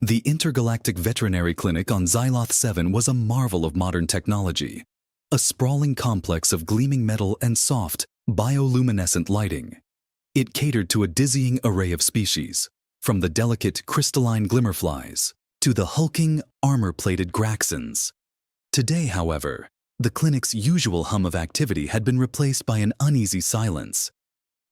The intergalactic veterinary clinic on Xyloth 7 was a marvel of modern technology, a sprawling complex of gleaming metal and soft, bioluminescent lighting. It catered to a dizzying array of species, from the delicate crystalline glimmerflies to the hulking, armor-plated Graxons. Today, however, the clinic's usual hum of activity had been replaced by an uneasy silence.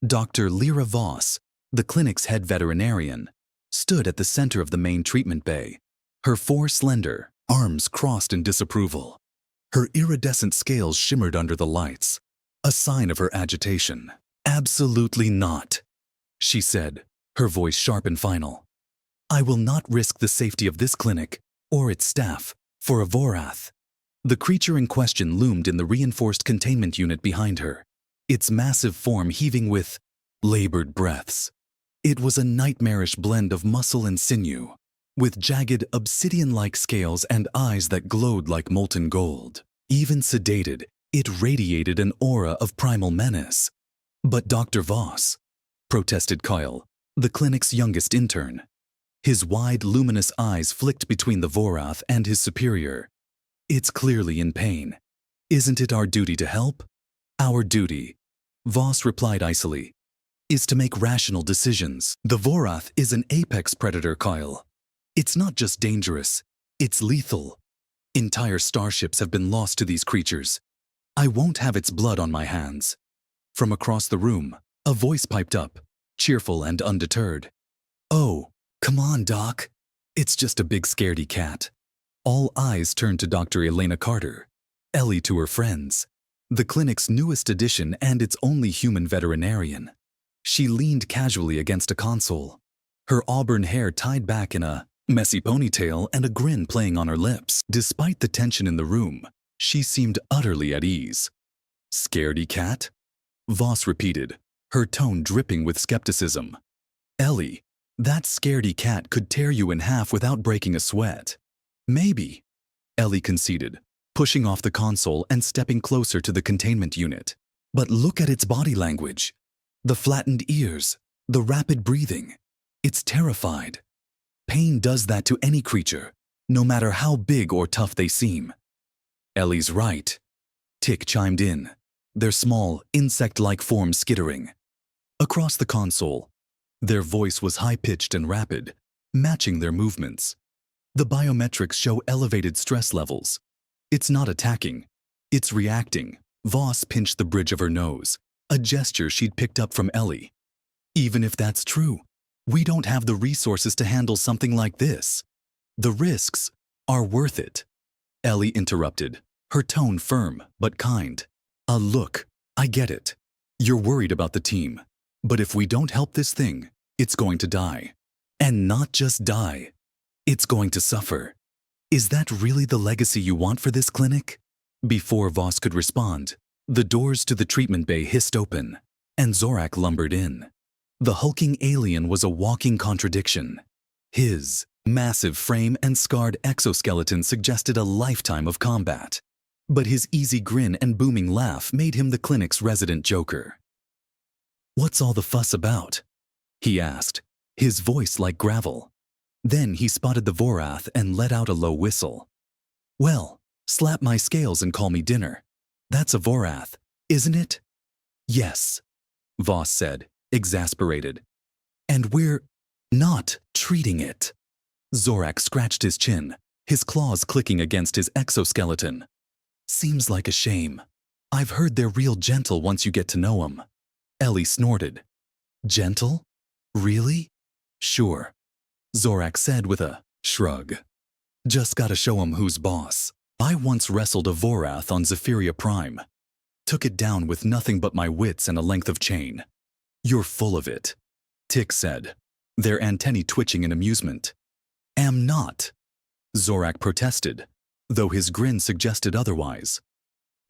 Dr. Lyra Voss, the clinic's head veterinarian, stood at the center of the main treatment bay, her four slender arms crossed in disapproval. Her iridescent scales shimmered under the lights, a sign of her agitation. "Absolutely not," she said, her voice sharp and final. "I will not risk the safety of this clinic, or its staff, for a Vorath." The creature in question loomed in the reinforced containment unit behind her, its massive form heaving with labored breaths. It was a nightmarish blend of muscle and sinew, with jagged, obsidian-like scales and eyes that glowed like molten gold. Even sedated, it radiated an aura of primal menace. "But Dr. Voss," protested Kyle, the clinic's youngest intern. His wide, luminous eyes flicked between the Vorath and his superior. "It's clearly in pain. Isn't it our duty to help?" "Our duty," Voss replied icily, "is to make rational decisions. The Vorath is an apex predator, Kyle. It's not just dangerous, it's lethal. Entire starships have been lost to these creatures. I won't have its blood on my hands." From across the room, a voice piped up, cheerful and undeterred. "Oh, come on, Doc. It's just a big scaredy cat." All eyes turned to Dr. Elena Carter, Ellie to her friends, the clinic's newest addition and its only human veterinarian. She leaned casually against a console, her auburn hair tied back in a messy ponytail and a grin playing on her lips. Despite the tension in the room, she seemed utterly at ease. "Scaredy cat?" Voss repeated, her tone dripping with skepticism. "Ellie, that scaredy cat could tear you in half without breaking a sweat." "Maybe," Ellie conceded, pushing off the console and stepping closer to the containment unit. "But look at its body language. The flattened ears, the rapid breathing. It's terrified. Pain does that to any creature, no matter how big or tough they seem." "Ellie's right," Tick chimed in, their small, insect-like forms skittering. Across the console, their voice was high-pitched and rapid, matching their movements. "The biometrics show elevated stress levels. It's not attacking, it's reacting." Voss pinched the bridge of her nose, a gesture she'd picked up from Ellie. "Even if that's true, we don't have the resources to handle something like this. The risks are worth it." Ellie interrupted, her tone firm but kind. Look, I get it. You're worried about the team. But if we don't help this thing, it's going to die. And not just die. It's going to suffer. Is that really the legacy you want for this clinic?" Before Voss could respond, the doors to the treatment bay hissed open, and Zorak lumbered in. The hulking alien was a walking contradiction. His massive frame and scarred exoskeleton suggested a lifetime of combat. But his easy grin and booming laugh made him the clinic's resident joker. "What's all the fuss about?" he asked, his voice like gravel. Then he spotted the Vorath and let out a low whistle. "Well, slap my scales and call me dinner. That's a Vorath, isn't it?" "Yes," Voss said, exasperated. "And we're not treating it." Zorak scratched his chin, his claws clicking against his exoskeleton. "Seems like a shame. I've heard they're real gentle once you get to know 'em." Ellie snorted. "Gentle? Really?" "Sure," Zorak said with a shrug. "Just gotta show 'em who's boss. I once wrestled a Vorath on Zephyria Prime. Took it down with nothing but my wits and a length of chain." "You're full of it," Tick said, their antennae twitching in amusement. "Am not," Zorak protested, though his grin suggested otherwise.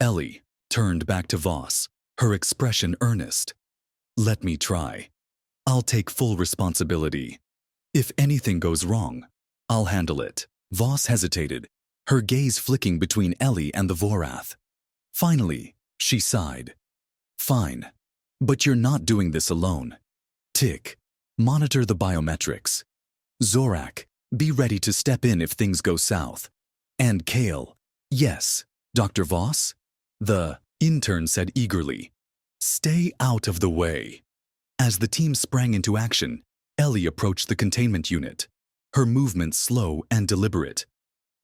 Ellie turned back to Voss, her expression earnest. "Let me try. I'll take full responsibility. If anything goes wrong, I'll handle it." Voss hesitated, her gaze flicking between Ellie and the Vorath. Finally, she sighed. "Fine, but you're not doing this alone. Tick, monitor the biometrics. Zorak, Be ready to step in if things go south. And Kale, yes, Dr. Voss? The intern said eagerly. Stay out of the way. As the team sprang into action, Ellie approached the containment unit, her movements slow and deliberate.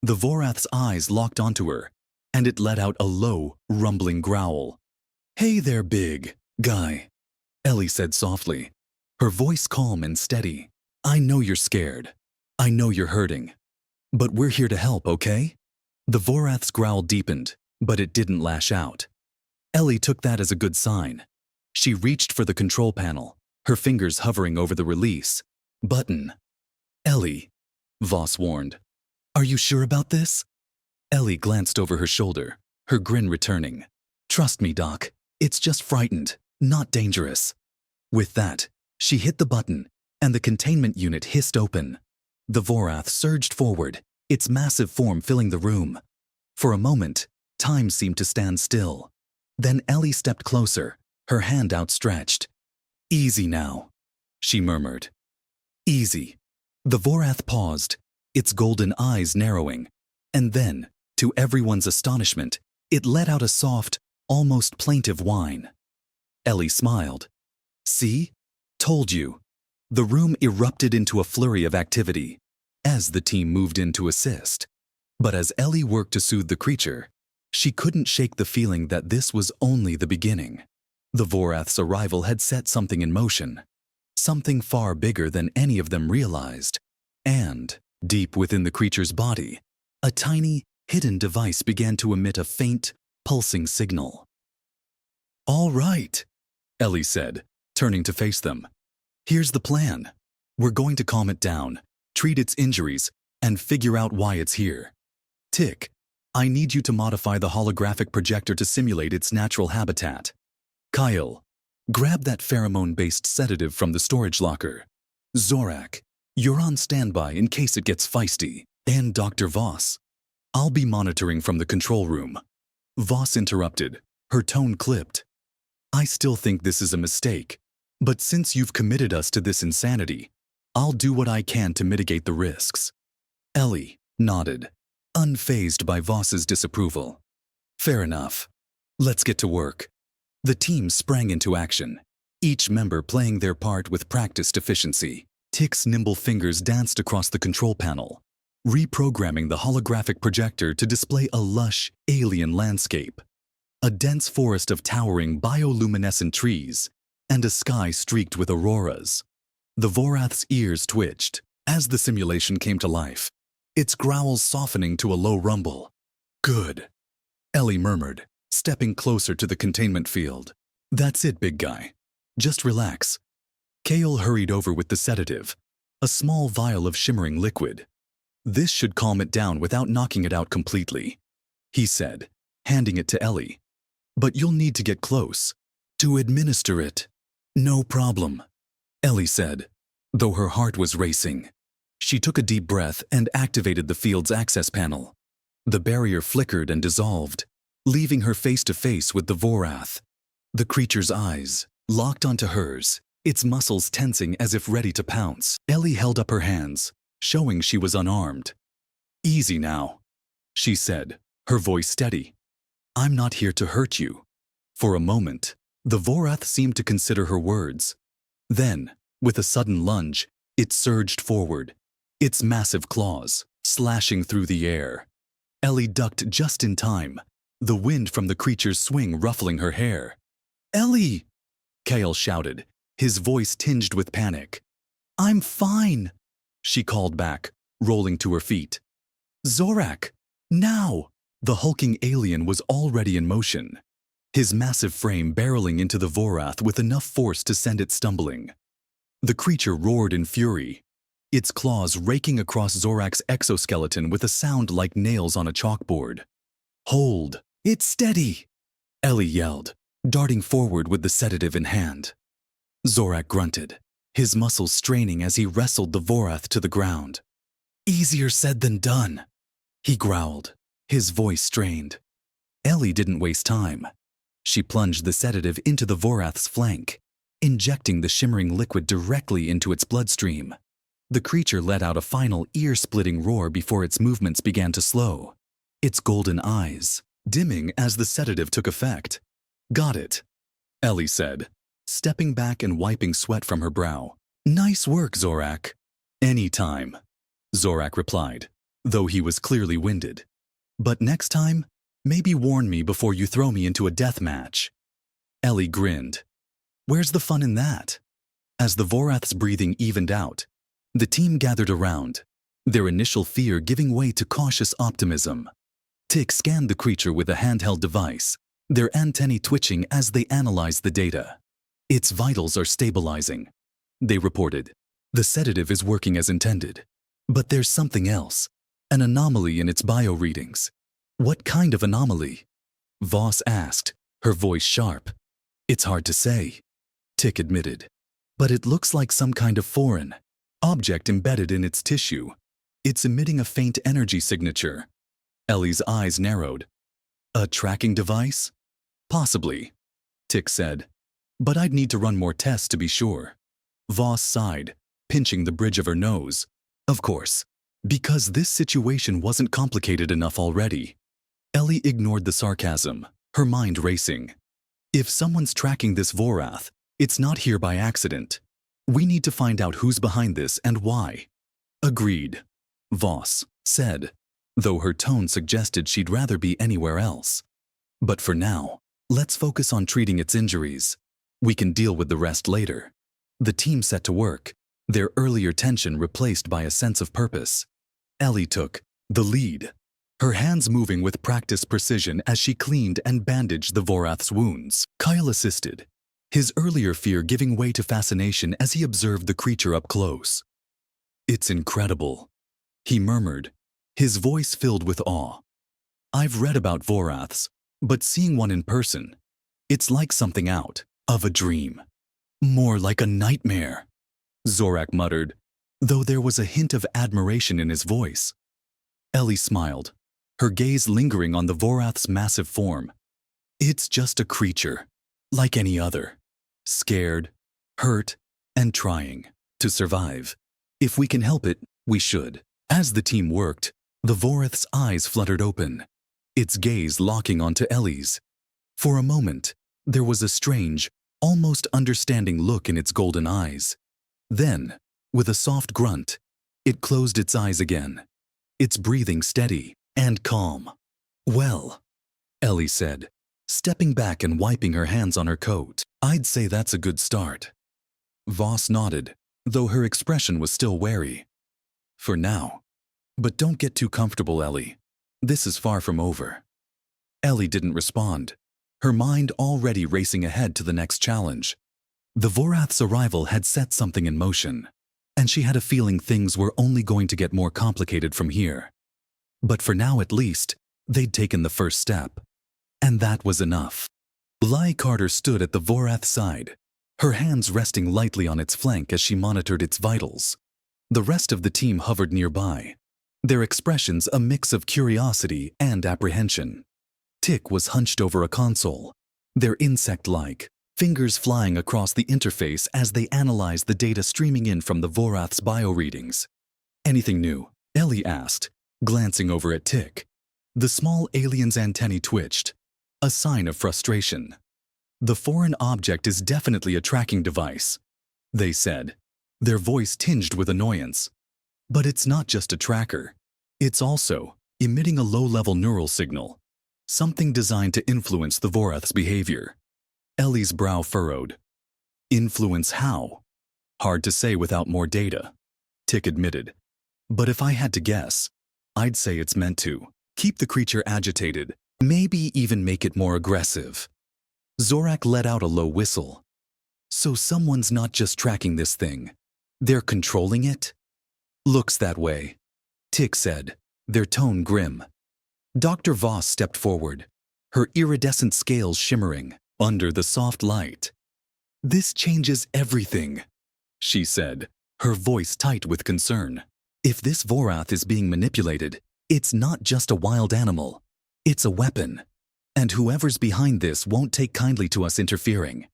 The Vorath's eyes locked onto her, and it let out a low, rumbling growl. Hey there, big guy, Ellie said softly, her voice calm and steady. I know you're scared. I know you're hurting. But we're here to help, okay? The Vorath's growl deepened, but it didn't lash out. Ellie took that as a good sign. She reached for the control panel, her fingers hovering over the release button. Ellie, Voss warned. Are you sure about this? Ellie glanced over her shoulder, her grin returning. Trust me, Doc. It's just frightened, not dangerous. With that, she hit the button, and the containment unit hissed open. The Vorath surged forward, its massive form filling the room. For a moment, time seemed to stand still. Then Ellie stepped closer, her hand outstretched. Easy now, she murmured. Easy. The Vorath paused, its golden eyes narrowing, and then, to everyone's astonishment, it let out a soft, almost plaintive whine. Ellie smiled. See? Told you. The room erupted into a flurry of activity, as the team moved in to assist. But as Ellie worked to soothe the creature, she couldn't shake the feeling that this was only the beginning. The Vorath's arrival had set something in motion, something far bigger than any of them realized. And, deep within the creature's body, a tiny, hidden device began to emit a faint, pulsing signal. All right, Ellie said, turning to face them. Here's the plan. We're going to calm it down, treat its injuries, and figure out why it's here. Tick, I need you to modify the holographic projector to simulate its natural habitat. Kyle, grab that pheromone-based sedative from the storage locker. Zorak, you're on standby in case it gets feisty. And Dr. Voss, I'll be monitoring from the control room. Voss interrupted, her tone clipped. I still think this is a mistake, but since you've committed us to this insanity, I'll do what I can to mitigate the risks. Ellie nodded, unfazed by Voss's disapproval. Fair enough. Let's get to work. The team sprang into action, each member playing their part with practiced efficiency. Tick's nimble fingers danced across the control panel, reprogramming the holographic projector to display a lush, alien landscape. A dense forest of towering bioluminescent trees, and a sky streaked with auroras. The Vorath's ears twitched as the simulation came to life, its growls softening to a low rumble. Good, Ellie murmured, stepping closer to the containment field. That's it, big guy. Just relax. Kale hurried over with the sedative, a small vial of shimmering liquid. This should calm it down without knocking it out completely, he said, handing it to Ellie. But you'll need to get close to administer it. No problem, Ellie said, though her heart was racing. She took a deep breath and activated the field's access panel. The barrier flickered and dissolved, leaving her face to face with the Vorath. The creature's eyes locked onto hers, its muscles tensing as if ready to pounce. Ellie held up her hands, showing she was unarmed. Easy now, she said, her voice steady. I'm not here to hurt you. For a moment, the Vorath seemed to consider her words. Then, with a sudden lunge, it surged forward, its massive claws slashing through the air. Ellie ducked just in time, the wind from the creature's swing ruffling her hair. Ellie! Kale shouted, his voice tinged with panic. I'm fine, she called back, rolling to her feet. Zorak, now! The hulking alien was already in motion, his massive frame barreling into the Vorath with enough force to send it stumbling. The creature roared in fury, its claws raking across Zorak's exoskeleton with a sound like nails on a chalkboard. Hold! It's steady! Ellie yelled, darting forward with the sedative in hand. Zorak grunted, his muscles straining as he wrestled the Vorath to the ground. Easier said than done, he growled, his voice strained. Ellie didn't waste time. She plunged the sedative into the Vorath's flank, injecting the shimmering liquid directly into its bloodstream. The creature let out a final ear-splitting roar before its movements began to slow, its golden eyes dimming as the sedative took effect. "Got it," Ellie said, stepping back and wiping sweat from her brow. "Nice work, Zorak." "Anytime," Zorak replied, though he was clearly winded. "But next time, maybe warn me before you throw me into a death match." Ellie grinned. "Where's the fun in that?" As the Vorath's breathing evened out, the team gathered around, their initial fear giving way to cautious optimism. Tick scanned the creature with a handheld device, their antennae twitching as they analyzed the data. "Its vitals are stabilizing," they reported. "The sedative is working as intended. But there's something else, an anomaly in its bio-readings." "What kind of anomaly?" Voss asked, her voice sharp. "It's hard to say," Tick admitted. "But it looks like some kind of foreign object embedded in its tissue. It's emitting a faint energy signature." Ellie's eyes narrowed. "A tracking device?" "Possibly," Tick said. "But I'd need to run more tests to be sure." Voss sighed, pinching the bridge of her nose. "Of course, because this situation wasn't complicated enough already." Ellie ignored the sarcasm, her mind racing. "If someone's tracking this Vorath, it's not here by accident. We need to find out who's behind this and why." "Agreed," Voss said, though her tone suggested she'd rather be anywhere else. "But for now, let's focus on treating its injuries. We can deal with the rest later." The team set to work, their earlier tension replaced by a sense of purpose. Ellie took the lead, her hands moving with practiced precision as she cleaned and bandaged the Vorath's wounds. Kyle assisted, his earlier fear giving way to fascination as he observed the creature up close. "It's incredible," he murmured, his voice filled with awe. "I've read about Voraths, but seeing one in person, it's like something out of a dream. More like a nightmare," Zorak muttered, though there was a hint of admiration in his voice. Ellie smiled, her gaze lingering on the Vorath's massive form. "It's just a creature, like any other, scared, hurt, and trying to survive. If we can help it, we should." As the team worked, the Vorath's eyes fluttered open, its gaze locking onto Ellie's. For a moment, there was a strange, almost understanding look in its golden eyes. Then, with a soft grunt, it closed its eyes again, its breathing steady and calm. "Well," Ellie said, stepping back and wiping her hands on her coat, "I'd say that's a good start." Voss nodded, though her expression was still wary. "For now. But don't get too comfortable, Ellie. This is far from over." Ellie didn't respond, her mind already racing ahead to the next challenge. The Vorath's arrival had set something in motion, and she had a feeling things were only going to get more complicated from here. But for now at least, they'd taken the first step. And that was enough. Bly Carter stood at the Vorath's side, her hands resting lightly on its flank as she monitored its vitals. The rest of the team hovered nearby, their expressions a mix of curiosity and apprehension. Tick was hunched over a console, their insect-like fingers flying across the interface as they analyzed the data streaming in from the Vorath's bio-readings. "Anything new?" Ellie asked, glancing over at Tick. The small alien's antennae twitched, a sign of frustration. "The foreign object is definitely a tracking device," they said, their voice tinged with annoyance. "But it's not just a tracker. It's also emitting a low-level neural signal, something designed to influence the Vorath's behavior." Ellie's brow furrowed. "Influence how?" "Hard to say without more data," Tick admitted. "But if I had to guess, I'd say it's meant to keep the creature agitated, maybe even make it more aggressive." Zorak let out a low whistle. "So someone's not just tracking this thing, they're controlling it?" "Looks that way," Tick said, their tone grim. Dr. Voss stepped forward, her iridescent scales shimmering under the soft light. "This changes everything," she said, her voice tight with concern. "If this Vorath is being manipulated, it's not just a wild animal. It's a weapon. And whoever's behind this won't take kindly to us interfering."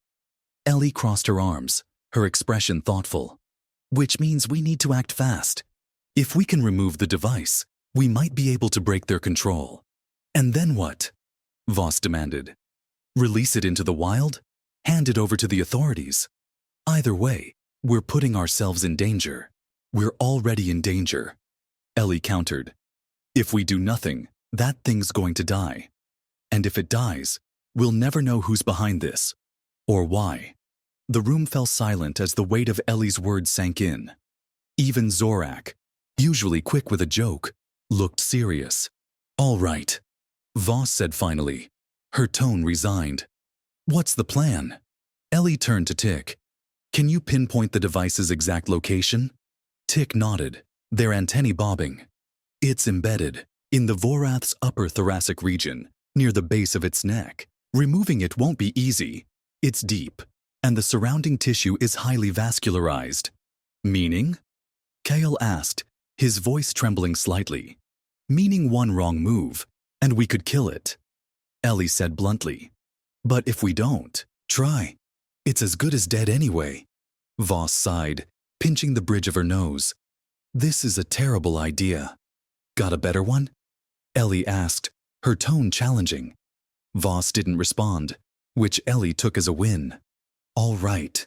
Ellie crossed her arms, her expression thoughtful. which means we need to act fast. If we can remove the device, we might be able to break their control. And then what? Voss demanded. Release it into the wild? Hand it over to the authorities? Either way, we're putting ourselves in danger. We're already in danger. Ellie countered. If we do nothing, that thing's going to die. And if it dies, we'll never know who's behind this. Or why. The room fell silent as the weight of Ellie's words sank in. Even Zorak, usually quick with a joke, looked serious. All right, Voss said finally, her tone resigned. What's the plan? Ellie turned to Tick. Can you pinpoint the device's exact location? Tick nodded, their antennae bobbing. It's embedded in the Vorath's upper thoracic region, near the base of its neck. Removing it won't be easy. It's deep, and the surrounding tissue is highly vascularized. Meaning? Kale asked, his voice trembling slightly. Meaning one wrong move, and we could kill it. Ellie said bluntly. But if we don't, try. It's as good as dead anyway. Voss sighed, pinching the bridge of her nose. This is a terrible idea. Got a better one? Ellie asked, her tone challenging. Voss didn't respond, which Ellie took as a win. All right,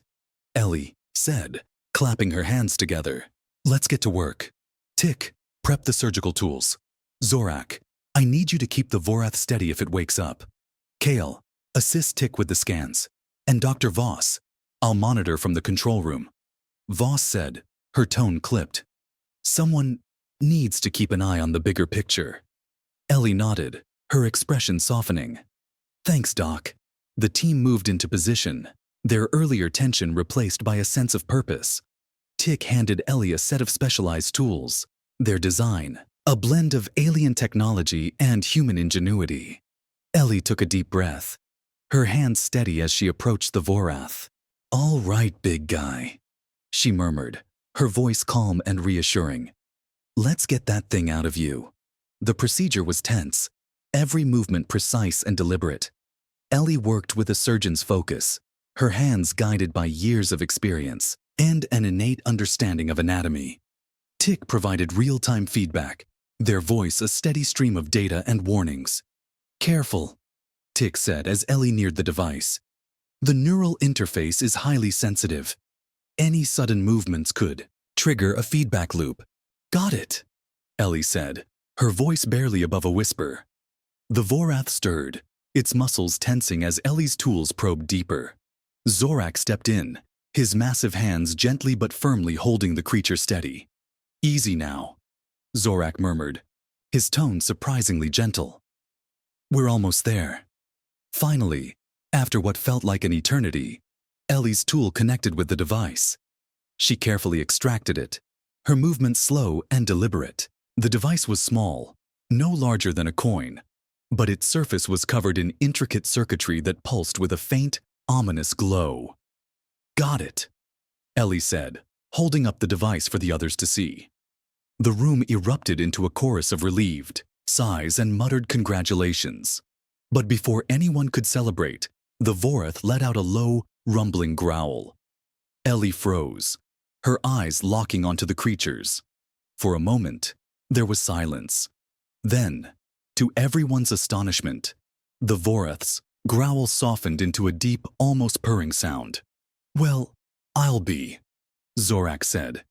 Ellie said, clapping her hands together. Let's get to work. Tick, prep the surgical tools. Zorak, I need you to keep the Vorath steady if it wakes up. Kale, assist Tick with the scans. And Dr. Voss, I'll monitor from the control room. Voss said, her tone clipped. Someone needs to keep an eye on the bigger picture. Ellie nodded, her expression softening. Thanks, Doc. The team moved into position, their earlier tension replaced by a sense of purpose. Tick handed Ellie a set of specialized tools, their design, a blend of alien technology and human ingenuity. Ellie took a deep breath, her hands steady as she approached the Vorath. All right, big guy, she murmured, her voice calm and reassuring. Let's get that thing out of you. The procedure was tense, every movement precise and deliberate. Ellie worked with a surgeon's focus, her hands guided by years of experience and an innate understanding of anatomy. Tick provided real-time feedback, their voice a steady stream of data and warnings. Careful, Tick said as Ellie neared the device. The neural interface is highly sensitive. Any sudden movements could trigger a feedback loop. Got it, Ellie said, her voice barely above a whisper. The Vorath stirred, its muscles tensing as Ellie's tools probed deeper. Zorak stepped in, his massive hands gently but firmly holding the creature steady. Easy now, Zorak murmured, his tone surprisingly gentle. We're almost there. Finally, after what felt like an eternity, Ellie's tool connected with the device. She carefully extracted it, her movements slow and deliberate. The device was small, no larger than a coin, but its surface was covered in intricate circuitry that pulsed with a faint, ominous glow. Got it, Ellie said, holding up the device for the others to see. The room erupted into a chorus of relieved sighs and muttered congratulations. But before anyone could celebrate, the Vorath let out a low, rumbling growl. Ellie froze, her eyes locking onto the creatures. For a moment, there was silence. Then, to everyone's astonishment, the Vorath's growl softened into a deep, almost purring sound. Well, I'll be, Zorak said,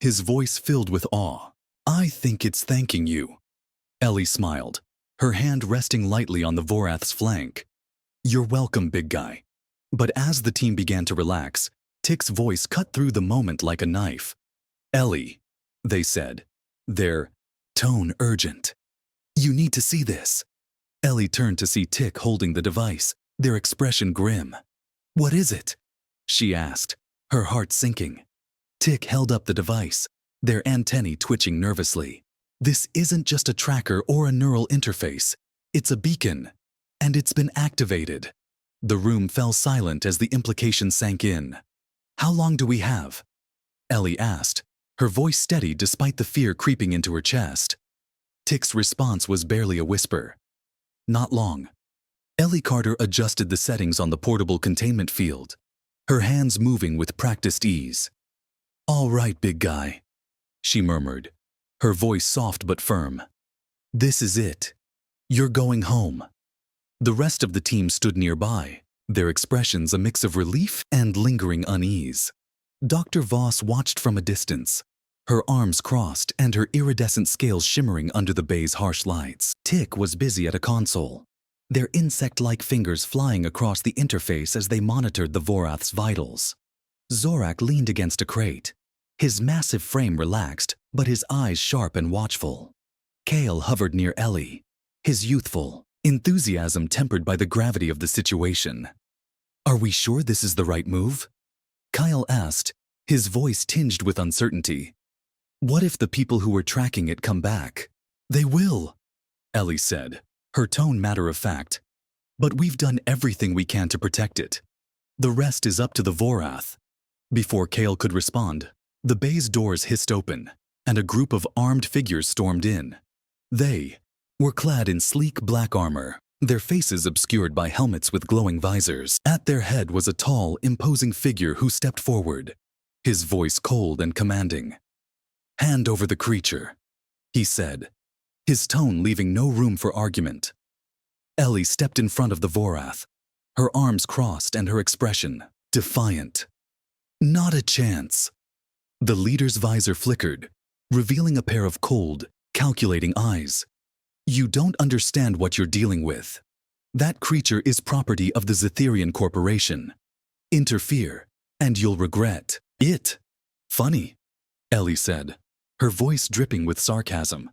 his voice filled with awe. I think it's thanking you. Ellie smiled, her hand resting lightly on the Vorath's flank. You're welcome, big guy. But as the team began to relax, Tick's voice cut through the moment like a knife. Ellie, they said, their tone urgent. You need to see this. Ellie turned to see Tick holding the device, their expression grim. What is it? She asked, her heart sinking. Tick held up the device, their antennae twitching nervously. This isn't just a tracker or a neural interface. It's a beacon, and it's been activated. The room fell silent as the implication sank in. How long do we have? Ellie asked, her voice steady despite the fear creeping into her chest. Tick's response was barely a whisper. Not long. Ellie Carter adjusted the settings on the portable containment field, her hands moving with practiced ease. "All right, big guy," she murmured, her voice soft but firm. "This is it. You're going home." The rest of the team stood nearby, their expressions a mix of relief and lingering unease. Dr. Voss watched from a distance, her arms crossed and her iridescent scales shimmering under the bay's harsh lights. Tick was busy at a console, their insect-like fingers flying across the interface as they monitored the Vorath's vitals. Zorak leaned against a crate, his massive frame relaxed, but his eyes sharp and watchful. Kale hovered near Ellie, his youthful enthusiasm tempered by the gravity of the situation. "Are we sure this is the right move?" Kyle asked, his voice tinged with uncertainty. "What if the people who were tracking it come back?" "They will," Ellie said, her tone matter-of-fact. "But we've done everything we can to protect it. The rest is up to the Vorath." Before Kale could respond, the bay's doors hissed open, and a group of armed figures stormed in. They were clad in sleek black armor, their faces obscured by helmets with glowing visors. At their head was a tall, imposing figure who stepped forward, his voice cold and commanding. "Hand over the creature," he said, his tone leaving no room for argument. Ellie stepped in front of the Vorath, her arms crossed and her expression defiant. "Not a chance." The leader's visor flickered, revealing a pair of cold, calculating eyes. "You don't understand what you're dealing with. That creature is property of the Zetherian Corporation. Interfere, and you'll regret it." "Funny," Ellie said, her voice dripping with sarcasm.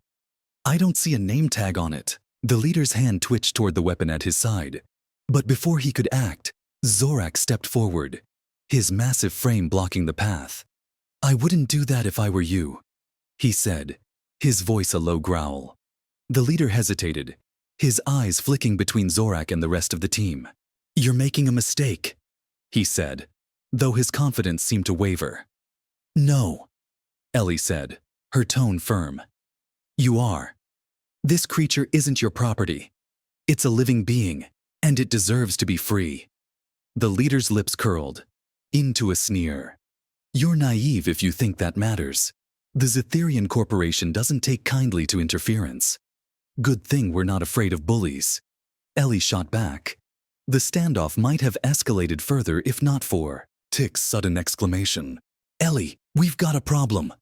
"I don't see a name tag on it." The leader's hand twitched toward the weapon at his side. But before he could act, Zorak stepped forward, his massive frame blocking the path. "I wouldn't do that if I were you," he said, his voice a low growl. The leader hesitated, his eyes flicking between Zorak and the rest of the team. "You're making a mistake," he said, though his confidence seemed to waver. "No," Ellie said, her tone firm. "You are. This creature isn't your property. It's a living being, and it deserves to be free." The leader's lips curled, into a sneer. "You're naive if you think that matters. The Zetherian Corporation doesn't take kindly to interference. Good thing we're not afraid of bullies." Ellie shot back. The standoff might have escalated further if not for Tick's sudden exclamation. "Ellie, we've got a problem."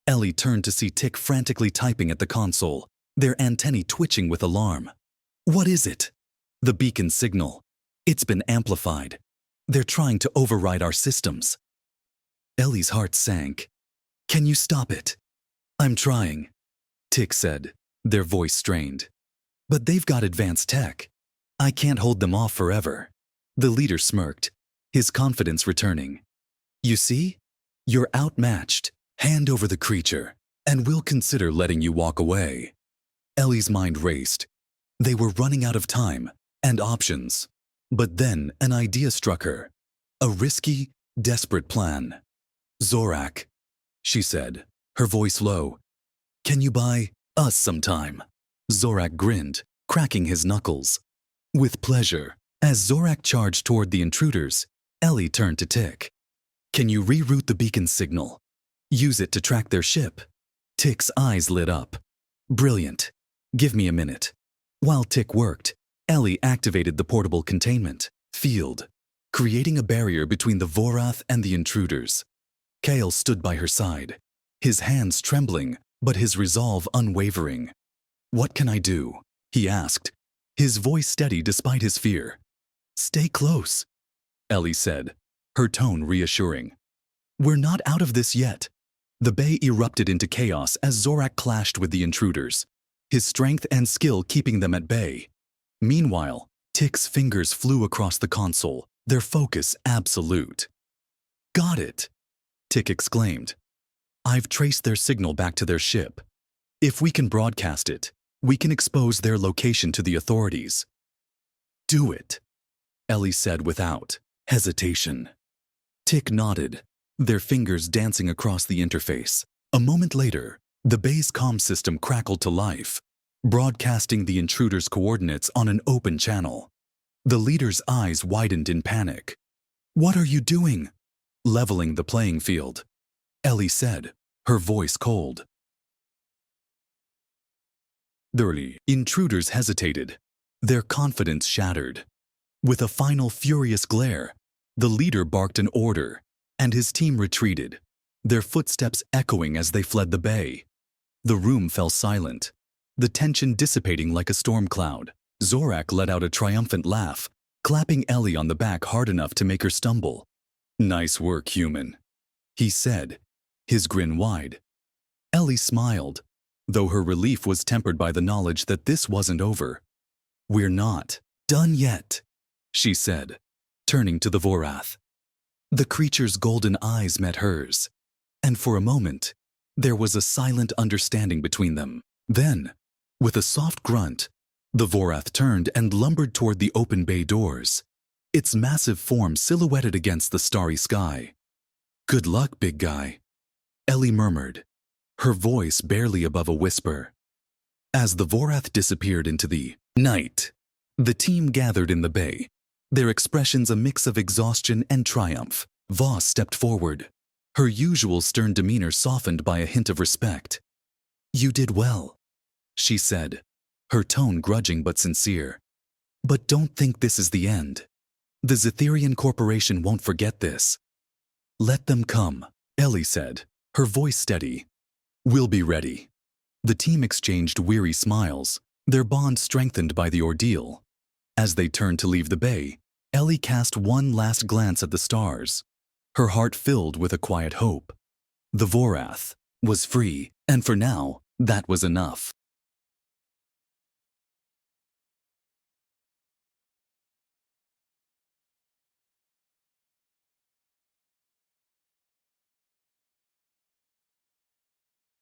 Ellie turned to see Tick frantically typing at the console, their antennae twitching with alarm. "What is it?" "The beacon signal. It's been amplified. They're trying to override our systems." Ellie's heart sank. "Can you stop it?" "I'm trying," Tick said, their voice strained. "But they've got advanced tech. I can't hold them off forever." The leader smirked, his confidence returning. "You see? You're outmatched. Hand over the creature, and we'll consider letting you walk away." Ellie's mind raced. They were running out of time and options. But then an idea struck her. A risky, desperate plan. "Zorak," she said, her voice low. "Can you buy us some time?" Zorak grinned, cracking his knuckles. "With pleasure." As Zorak charged toward the intruders, Ellie turned to Tick. "Can you reroute the beacon signal? Use it to track their ship?" Tick's eyes lit up. "Brilliant. Give me a minute." While Tick worked, Ellie activated the portable containment field, creating a barrier between the Vorath and the intruders. Kale stood by her side, his hands trembling, but his resolve unwavering. "What can I do?" he asked, his voice steady despite his fear. "Stay close," Ellie said, her tone reassuring. "We're not out of this yet." The bay erupted into chaos as Zorak clashed with the intruders, his strength and skill keeping them at bay. Meanwhile, Tick's fingers flew across the console, their focus absolute. "Got it," Tick exclaimed. "I've traced their signal back to their ship. If we can broadcast it, we can expose their location to the authorities." "Do it," Ellie said without hesitation. Tick nodded, their fingers dancing across the interface. A moment later, the bay's comm system crackled to life, broadcasting the intruders' coordinates on an open channel. The leader's eyes widened in panic. "What are you doing?" "Leveling the playing field." Ellie said, her voice cold. The intruders hesitated, their confidence shattered. With a final furious glare, the leader barked an order, and his team retreated, their footsteps echoing as they fled the bay. The room fell silent, the tension dissipating like a storm cloud. Zorak let out a triumphant laugh, clapping Ellie on the back hard enough to make her stumble. "Nice work, human," he said, his grin wide. Ellie smiled, though her relief was tempered by the knowledge that this wasn't over. "We're not done yet," she said, turning to the Vorath. The creature's golden eyes met hers, and for a moment, there was a silent understanding between them. Then, with a soft grunt, the Vorath turned and lumbered toward the open bay doors, its massive form silhouetted against the starry sky. "Good luck, big guy," Ellie murmured, her voice barely above a whisper. As the Vorath disappeared into the night, the team gathered in the bay, their expressions a mix of exhaustion and triumph. Voss stepped forward, her usual stern demeanor softened by a hint of respect. "You did well," she said, her tone grudging but sincere. "But don't think this is the end. The Zetherian Corporation won't forget this." "Let them come," Ellie said, her voice steady. "We'll be ready." The team exchanged weary smiles, their bond strengthened by the ordeal. As they turned to leave the bay, Ellie cast one last glance at the stars, her heart filled with a quiet hope. The Vorath was free, and for now, that was enough.